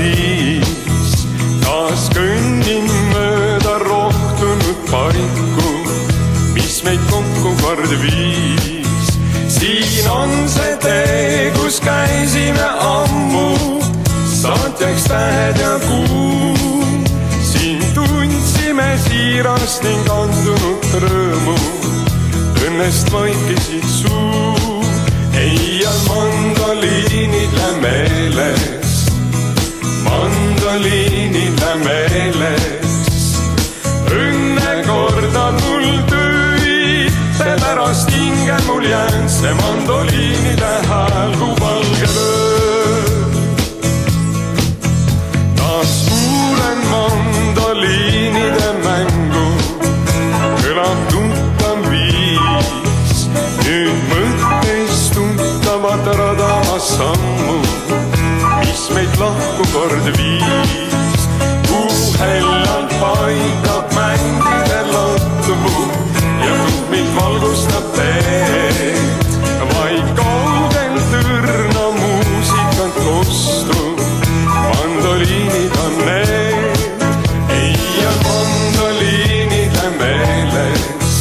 viis. Taas kõnnin mööda rohtunud paiku, mis meid kokku kord viis. Siin on see tee, kus käisime ammu, saatjaks tähed ja kuu. Siin tundsime siirast ning andunud rõõmu, õnnest vaikisid suu. Eial mandoliinile meeles, mandoliinile meeles. Õnne korda mul tõi, seepärast hinge mul jäänud see mandoliinide hääl kui valge lööv. Taas kuulen mandoliinide mängu, kõlab tuntav viis. Nüüd mõttes tuntavad radamas sammu, mis meid lahku kord viis. Kuu hellalt paikab mängide latvu ja tummid valgustab teed. Vaid kaugelt õrna muusikat kostub, mandoliinid on need. Eial mandoliinide meeles,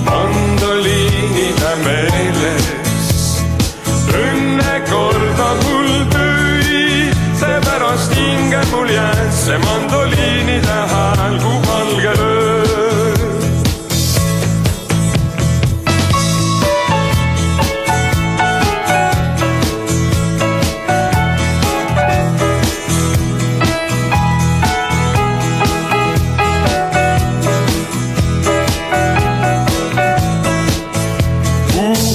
mandoliinide meeles. Õnne korda mul tõi, seepärast hinge mul jääd see mandoliinide hääl kui valge lööv.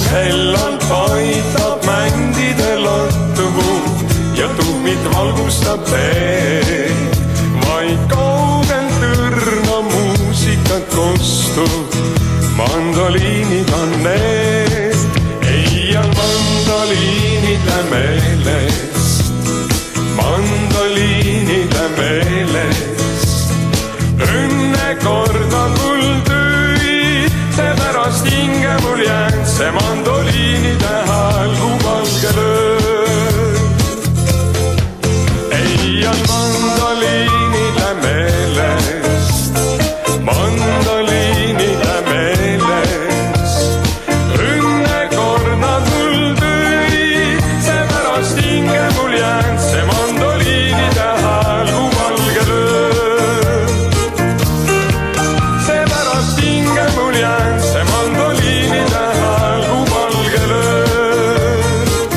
Hellalt paitab mändide latvu ja tummid valgustab teed. Vaid kaugelt õrna muusikat kostub, mandoliinid on need. Eial mandoliinide meeles, mandoliinide meeles. Õnne korda mul tõi, seepärast hinge mul jäänud see mandoliinide hääl kui valge lööv. Eial mandoliinide meeles, mandoliinide meeles. Õnne korda mul tõi, seepärast hinge mul jäänud see mandoliinide hääl kui valge lööv. Seepärast hinge mul jäänud see mandoliinide hääl kui valge lööv.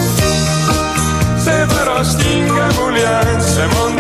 Seepärast hinge mul jäänud see mandoliinide hääl.